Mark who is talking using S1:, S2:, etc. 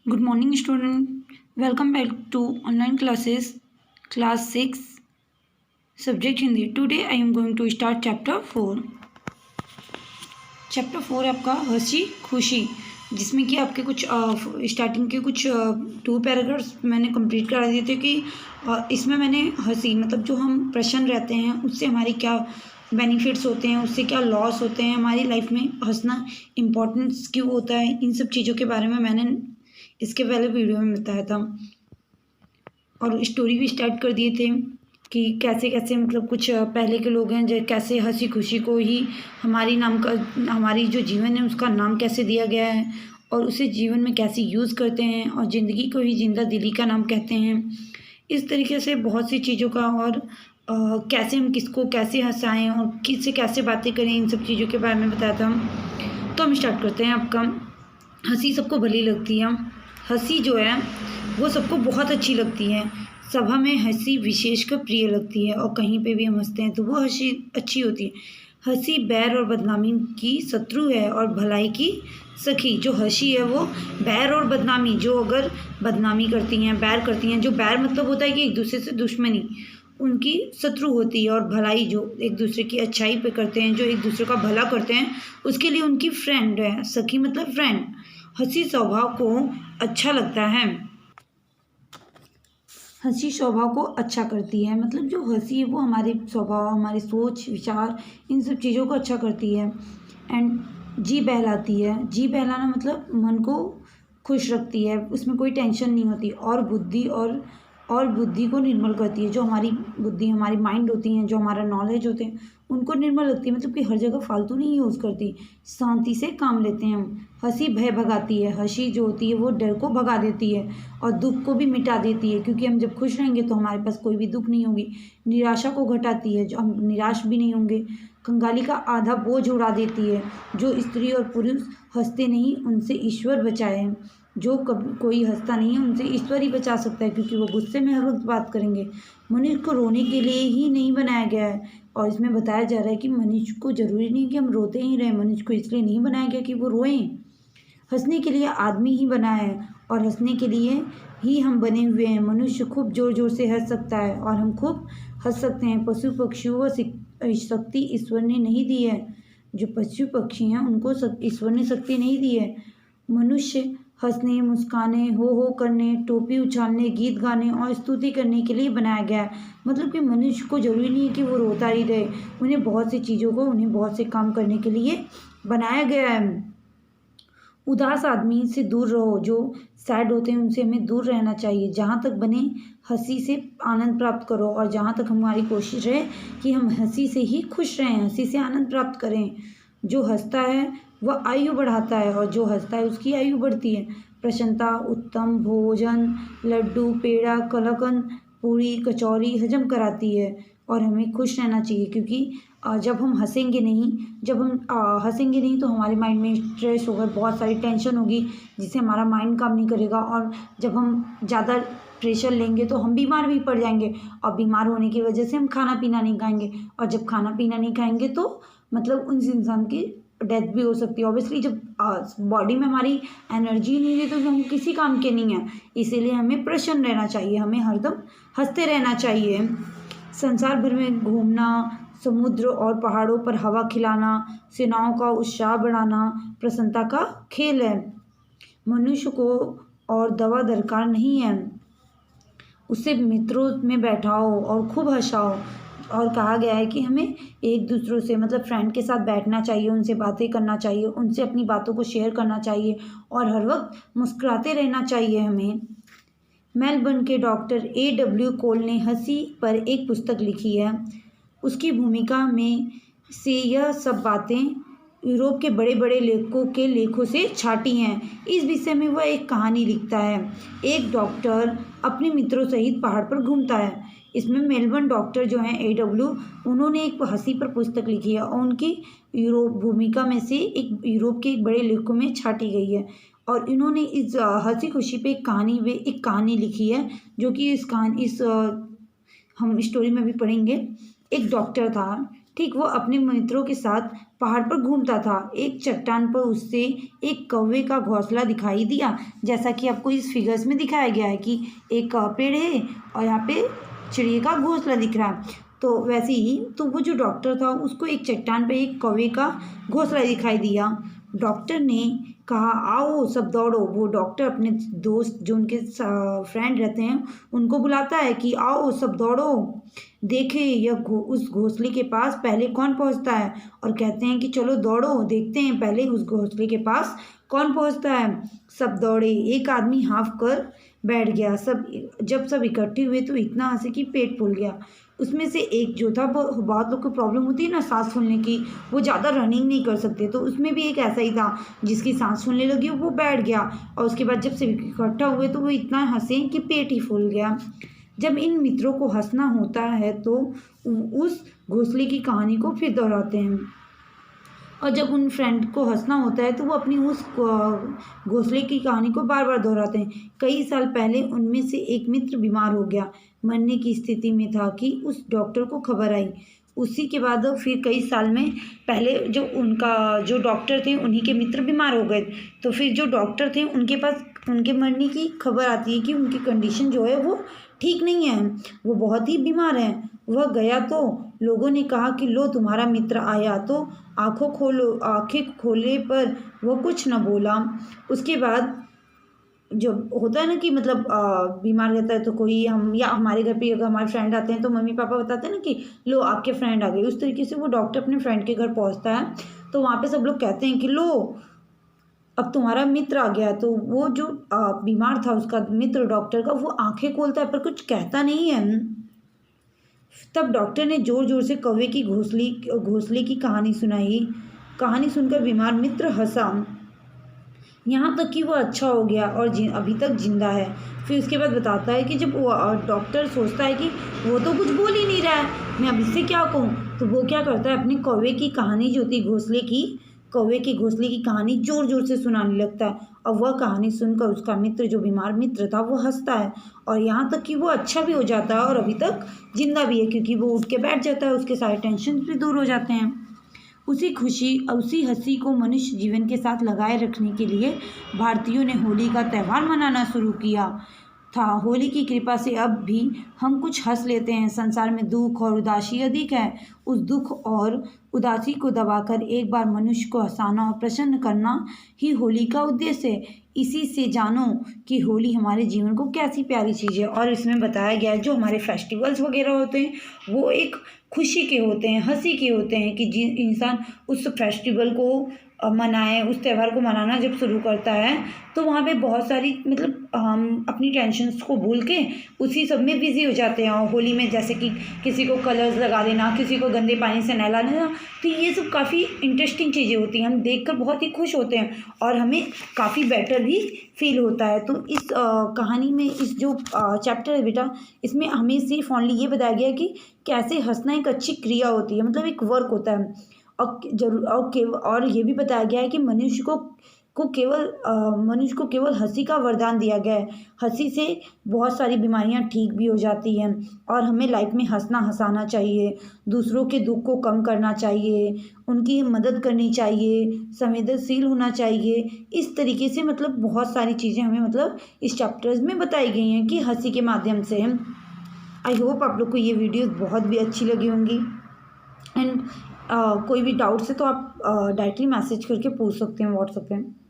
S1: Good morning, student. Welcome back to online classes, class 6, subject Hindi. Today I am going to start chapter 4. Chapter 4 आपका हंसी खुशी, जिसमें कि आपके कुछ स्टार्टिंग के कुछ 2 पैराग्राफ्स मैंने कंप्लीट करा दिए थे कि इसमें मैंने हंसी मतलब जो हम प्रसन्न रहते हैं उससे हमारी क्या बेनिफिट्स होते हैं, उससे क्या लॉस होते हैं, हमारी लाइफ में हंसना इम्पोर्टेंस क्यों होता है, इन सब चीज़ों के बारे में मैंने इसके पहले वीडियो में बताया था। और स्टोरी भी स्टार्ट कर दिए थे कि कैसे कैसे मतलब कुछ पहले के लोग हैं जो कैसे हंसी खुशी को ही हमारी जो जीवन है उसका नाम कैसे दिया गया है और उसे जीवन में कैसे यूज़ करते हैं और ज़िंदगी को ही जिंदा दिली का नाम कहते हैं। इस तरीके से बहुत सी चीज़ों का और कैसे हम किसको कैसे हंसाएं और किससे कैसे बातें करें, इन सब चीज़ों के बारे में बताया था। तो हम स्टार्ट करते हैं। आपका हंसी सबको भली लगती है। हंसी जो है वो सबको बहुत अच्छी लगती है। सभा में हंसी विशेषकर प्रिय लगती है और कहीं पे भी हम हंसते हैं तो वो हंसी अच्छी होती है। हंसी बैर और बदनामी की शत्रु है और भलाई की सखी। जो हंसी है वो बैर और बदनामी, जो अगर बदनामी करती हैं, बैर करती हैं, जो बैर मतलब होता है कि एक दूसरे से दुश्मनी, उनकी शत्रु होती है। और भलाई जो एक दूसरे की अच्छाई पे करते हैं, जो एक दूसरे का भला करते हैं, उसके लिए उनकी फ्रेंड है। सखी मतलब फ्रेंड। हंसी स्वभाव को अच्छा लगता है। हंसी स्वभाव को अच्छा करती है, मतलब जो हंसी है वो हमारे स्वभाव, हमारी सोच विचार, इन सब चीज़ों को अच्छा करती है। एंड जी बहलाती है। जी बहलाना मतलब मन को खुश रखती है, उसमें कोई टेंशन नहीं होती। और बुद्धि को निर्मल करती है। जो हमारी बुद्धि, हमारी माइंड होती हैं, जो हमारा नॉलेज होते हैं, उनको निर्मल लगती है, मतलब कि हर जगह फालतू नहीं यूज़ करती, शांति से काम लेते हैं हम। हंसी भय भगाती है। हंसी जो होती है वो डर को भगा देती है और दुख को भी मिटा देती है, क्योंकि हम जब खुश रहेंगे तो हमारे पास कोई भी दुख नहीं होगी। निराशा को घटाती है, जो हम निराश भी नहीं होंगे। कंगाली का आधा बोझ उड़ा देती है। जो स्त्री और पुरुष हंसते नहीं उनसे ईश्वर बचाए। जो कभी कोई हंसता नहीं है उनसे ईश्वर ही बचा सकता है, क्योंकि वो गुस्से में हर वक्त बात करेंगे। मनुष्य को रोने के लिए ही नहीं बनाया गया है। और इसमें बताया जा रहा है कि मनुष्य को जरूरी नहीं कि हम रोते ही रहें। मनुष्य को इसलिए नहीं बनाया गया कि वो रोएं। हंसने के लिए आदमी ही बना है और हंसने के लिए ही हम बने हुए हैं। मनुष्य खूब जोर जोर से हंस सकता है और हम खूब हंस सकते हैं। पशु पक्षियों को शक्ति ईश्वर ने नहीं दी है। जो पशु पक्षी हैं उनको ईश्वर ने शक्ति नहीं दी है। मनुष्य हंसने, मुस्काने, हो करने, टोपी उछालने, गीत गाने और स्तुति करने के लिए बनाया गया है। मतलब कि मनुष्य को जरूरी नहीं है कि वो रोता ही रहे। उन्हें बहुत से काम करने के लिए बनाया गया है। उदास आदमी से दूर रहो। जो सैड होते हैं उनसे हमें दूर रहना चाहिए। जहाँ तक बने हंसी से आनंद प्राप्त करो और जहाँ तक हमारी कोशिश है कि हम हंसी से ही खुश रहें, हंसी से आनंद प्राप्त करें। जो हंसता है वह आयु बढ़ाता है और जो हंसता है उसकी आयु बढ़ती है। प्रसन्नता उत्तम भोजन, लड्डू, पेड़ा, कलाकंद, पूरी, कचौरी हजम कराती है और हमें खुश रहना चाहिए, क्योंकि जब हम हंसेंगे नहीं तो हमारे माइंड में स्ट्रेस होगा, बहुत सारी टेंशन होगी, जिससे हमारा माइंड काम नहीं करेगा। और जब हम ज़्यादा प्रेशर लेंगे तो हम बीमार भी पड़ जाएंगे और बीमार होने की वजह से हम खाना पीना नहीं खाएंगे और जब खाना पीना नहीं खाएंगे तो मतलब उस इंसान की डेथ भी हो सकती है। ऑब्वियसली जब बॉडी में हमारी एनर्जी नहीं है तो हम किसी काम के नहीं हैं। इसीलिए हमें प्रसन्न रहना चाहिए, हमें हरदम हंसते रहना चाहिए। संसार भर में घूमना, समुद्र और पहाड़ों पर हवा खिलाना, सेनाओं का उत्साह बढ़ाना प्रसन्नता का खेल है। मनुष्य को और दवा दरकार नहीं है, उसे मित्रों में बैठाओ और खूब हंसाओ। और कहा गया है कि हमें एक दूसरों से मतलब फ्रेंड के साथ बैठना चाहिए, उनसे बातें करना चाहिए, उनसे अपनी बातों को शेयर करना चाहिए और हर वक्त मुस्कुराते रहना चाहिए हमें। मेलबर्न के डॉक्टर A.W. कोल ने हंसी पर एक पुस्तक लिखी है। उसकी भूमिका में से यह सब बातें यूरोप के बड़े बड़े लेखकों के लेखों से छाटी हैं। इस विषय में वह एक कहानी लिखता है। एक डॉक्टर अपने मित्रों सहित पहाड़ पर घूमता है। इसमें मेलबर्न डॉक्टर जो हैं A.W. उन्होंने एक हंसी पर पुस्तक लिखी है और उनकी यूरोप भूमिका में से एक यूरोप के एक बड़े लेखों में छाटी गई है। और इन्होंने इस हंसी खुशी पे एक कहानी लिखी है, जो कि हम स्टोरी में भी पढ़ेंगे। एक डॉक्टर था ठीक वो अपने मित्रों के साथ पहाड़ पर घूमता था। एक चट्टान पर उससे एक कौवे का घोंसला दिखाई दिया। जैसा कि आपको इस फिगर्स में दिखाया गया है कि एक पेड़ है और यहाँ पे चिड़िया का घोंसला दिख रहा है। तो वैसे ही तो वो जो डॉक्टर था उसको एक चट्टान पे एक कौवे का घोंसला दिखाई दिया। डॉक्टर ने कहा आओ सब दौड़ो। वो डॉक्टर अपने दोस्त जो उनके फ्रेंड रहते हैं उनको बुलाता है कि आओ सब दौड़ो, देखे उस घोंसले के पास पहले कौन पहुंचता है। और कहते हैं कि चलो दौड़ो, देखते हैं पहले उस घोंसले के पास कौन पहुंचता है। सब दौड़े, एक आदमी हाफ कर बैठ गया। जब सब इकट्ठे हुए तो इतना हंसे कि पेट फूल गया। उसमें से एक जो था, वो बहुत लोग को प्रॉब्लम होती है ना सांस फूलने की, वो ज़्यादा रनिंग नहीं कर सकते, तो उसमें भी एक ऐसा ही था जिसकी सांस फूलने लगी, वो बैठ गया। और उसके बाद जब से इकट्ठा हुए तो वो इतना हंसे कि पेट ही फूल गया। जब इन मित्रों को हंसना होता है तो उस घोंसले की कहानी को फिर दोहराते हैं। और जब उन फ्रेंड को हंसना होता है तो वो अपनी उस घोंसले की कहानी को बार बार दोहराते हैं। कई साल पहले उनमें से एक मित्र बीमार हो गया, मरने की स्थिति में था कि उस डॉक्टर को खबर आई। उसी के बाद फिर कई साल में पहले जो डॉक्टर थे उन्हीं के मित्र बीमार हो गए। तो फिर जो डॉक्टर थे उनके पास उनके मरने की खबर आती है कि उनकी कंडीशन जो है वो ठीक नहीं है, वो बहुत ही बीमार हैं। वह गया तो लोगों ने कहा कि लो तुम्हारा मित्र आया। तो आंखें खोले पर वह कुछ न बोला। उसके बाद जो होता है ना कि मतलब बीमार रहता है तो कोई हम या हमारे घर पे अगर हमारे फ्रेंड आते हैं तो मम्मी पापा बताते हैं ना कि लो आपके फ्रेंड आ गए। उस तरीके से वो डॉक्टर अपने फ्रेंड के घर पहुंचता है तो वहाँ पे सब लोग कहते हैं कि लो अब तुम्हारा मित्र आ गया। तो वो जो बीमार था उसका मित्र डॉक्टर का, वो आंखें खोलता है पर कुछ कहता नहीं है। तब डॉक्टर ने जोर जोर से कौवे की घोंसले की कहानी सुनाई। कहानी सुनकर बीमार मित्र हंसा, यहाँ तक कि वो अच्छा हो गया और अभी तक जिंदा है। फिर उसके बाद बताता है कि जब वो डॉक्टर सोचता है कि वो तो कुछ बोल ही नहीं रहा है, मैं अब इससे क्या कहूँ, तो वो क्या करता है अपनी कौवे की कहानी जो थी कौवे के घोंसले की कहानी जोर जोर से सुनाने लगता है। और वह कहानी सुनकर उसका मित्र जो बीमार मित्र था वो हंसता है और यहाँ तक कि वो अच्छा भी हो जाता है और अभी तक जिंदा भी है, क्योंकि वो उठ के बैठ जाता है, उसके सारे टेंशन भी दूर हो जाते हैं। उसी हंसी को मनुष्य जीवन के साथ लगाए रखने के लिए भारतीयों ने होली का त्यौहार मनाना शुरू किया था। होली की कृपा से अब भी हम कुछ हंस लेते हैं। संसार में दुख और उदासी अधिक है। उस दुख और उदासी को दबाकर एक बार मनुष्य को हंसाना और प्रसन्न करना ही होली का उद्देश्य है। इसी से जानो कि होली हमारे जीवन को कैसी प्यारी चीज़ है। और इसमें बताया गया है जो हमारे फेस्टिवल्स वगैरह होते हैं वो एक खुशी के होते हैं, हंसी के होते हैं कि इंसान उस फेस्टिवल को मनाए, उस त्यौहार को मनाना जब शुरू करता है तो वहाँ पे बहुत सारी मतलब हम अपनी टेंशन्स को भूल के उसी सब में बिजी हो जाते हैं। और होली में जैसे कि किसी को कलर्स लगा देना, किसी को गंदे पानी से नहला देना, तो ये सब काफ़ी इंटरेस्टिंग चीज़ें होती हैं। हम देखकर बहुत ही खुश होते हैं और हमें काफ़ी बेटर भी फील होता है। तो इस कहानी में इस जो चैप्टर है बेटा, इसमें हमें सिर्फ ओनली ये बताया गया है कि कैसे हंसना एक अच्छी क्रिया होती है, मतलब एक वर्क होता है। और ये भी बताया गया है कि मनुष्य को केवल हंसी का वरदान दिया गया है। हंसी से बहुत सारी बीमारियां ठीक भी हो जाती हैं और हमें लाइफ में हंसाना चाहिए, दूसरों के दुख को कम करना चाहिए, उनकी मदद करनी चाहिए, संवेदनशील होना चाहिए। इस तरीके से मतलब बहुत सारी चीज़ें हमें मतलब इस चैप्टर्स में बताई गई हैं कि हंसी के माध्यम से। आई होप आप लोग को ये वीडियोस बहुत भी अच्छी लगी होंगी। एंड कोई भी डाउट्स है तो आप डायरेक्टली मैसेज करके पूछ सकते हैं व्हाट्सएप पे।